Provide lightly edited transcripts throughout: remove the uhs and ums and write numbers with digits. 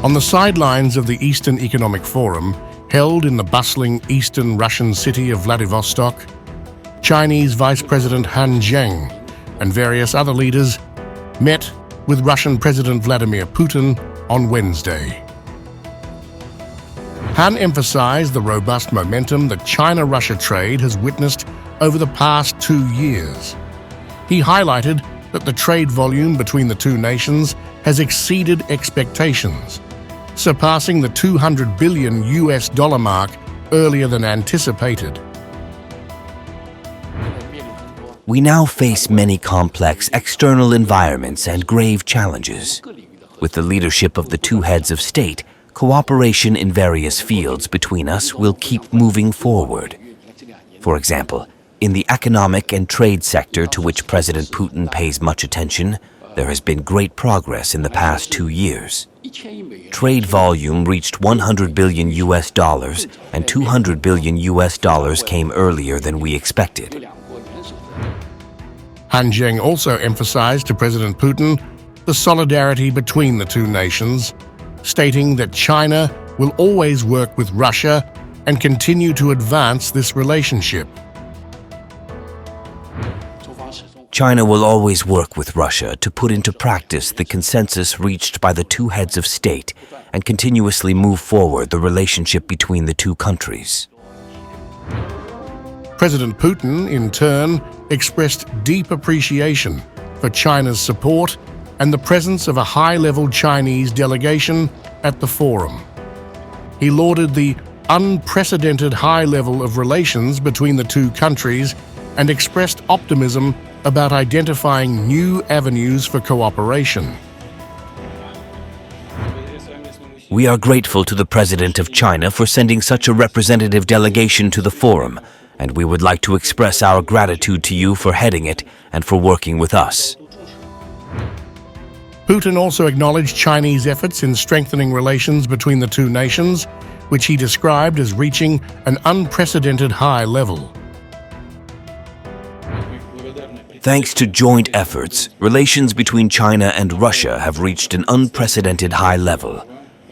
On the sidelines of the Eastern Economic Forum, held in the bustling eastern Russian city of Vladivostok, Chinese Vice President Han Zheng and various other leaders met with Russian President Vladimir Putin on Wednesday. Han emphasized the robust momentum that China-Russia trade has witnessed over the past 2 years. He highlighted that the trade volume between the two nations has exceeded expectations, surpassing the $200 billion mark earlier than anticipated. We now face many complex external environments and grave challenges. With the leadership of the two heads of state, cooperation in various fields between us will keep moving forward. For example, in the economic and trade sector to which President Putin pays much attention, there has been great progress in the past 2 years. Trade volume reached $100 billion and $200 billion came earlier than we expected. Han Zheng also emphasized to President Putin the solidarity between the two nations, stating that China will always work with Russia and continue to advance this relationship. China will always work with Russia to put into practice the consensus reached by the two heads of state and continuously move forward the relationship between the two countries. President Putin, in turn, expressed deep appreciation for China's support and the presence of a high-level Chinese delegation at the forum. He lauded the unprecedented high level of relations between the two countries and expressed optimism about identifying new avenues for cooperation. We are grateful to the President of China for sending such a representative delegation to the forum, and we would like to express our gratitude to you for heading it and for working with us. Putin also acknowledged Chinese efforts in strengthening relations between the two nations, which he described as reaching an unprecedented high level. Thanks to joint efforts, relations between China and Russia have reached an unprecedented high level.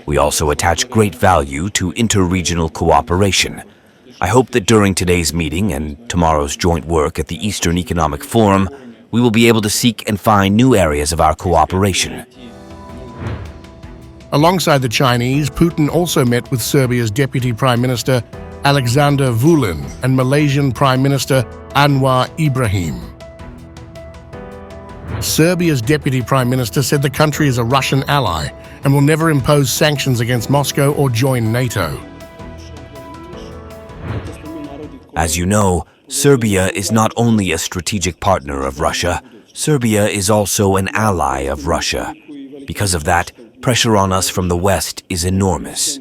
We also attach great value to inter-regional cooperation. I hope that during today's meeting and tomorrow's joint work at the Eastern Economic Forum, we will be able to seek and find new areas of our cooperation. Alongside the Chinese, Putin also met with Serbia's Deputy Prime Minister Aleksandar Vulin and Malaysian Prime Minister Anwar Ibrahim. Serbia's Deputy Prime Minister said the country is a Russian ally and will never impose sanctions against Moscow or join NATO. As you know, Serbia is not only a strategic partner of Russia, Serbia is also an ally of Russia. Because of that, pressure on us from the West is enormous.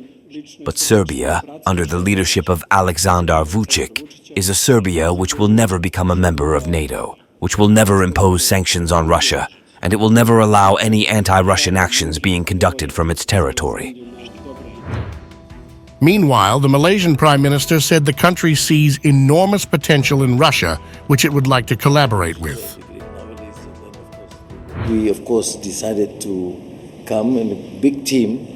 But Serbia, under the leadership of Aleksandar Vučić, is a Serbia which will never become a member of NATO, which will never impose sanctions on Russia, and it will never allow any anti-Russian actions being conducted from its territory. Meanwhile, the Malaysian Prime Minister said the country sees enormous potential in Russia, which it would like to collaborate with. We, of course, decided to come in a big team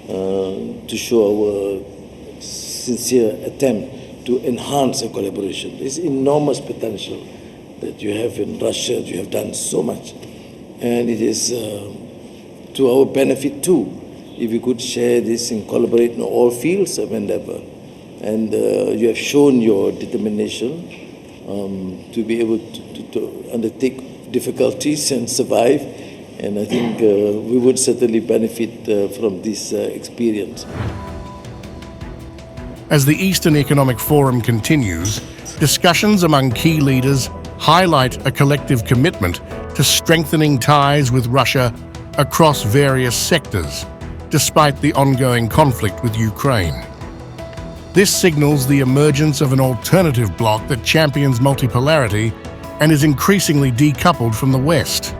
to show our sincere attempt to enhance our collaboration. There's enormous potential that you have in Russia. You have done so much. And it is to our benefit too, if we could share this and collaborate in all fields of endeavor. And you have shown your determination to be able to undertake difficulties and survive. And I think we would certainly benefit from this experience. As the Eastern Economic Forum continues, discussions among key leaders highlight a collective commitment to strengthening ties with Russia across various sectors, despite the ongoing conflict with Ukraine. This signals the emergence of an alternative bloc that champions multipolarity and is increasingly decoupled from the West.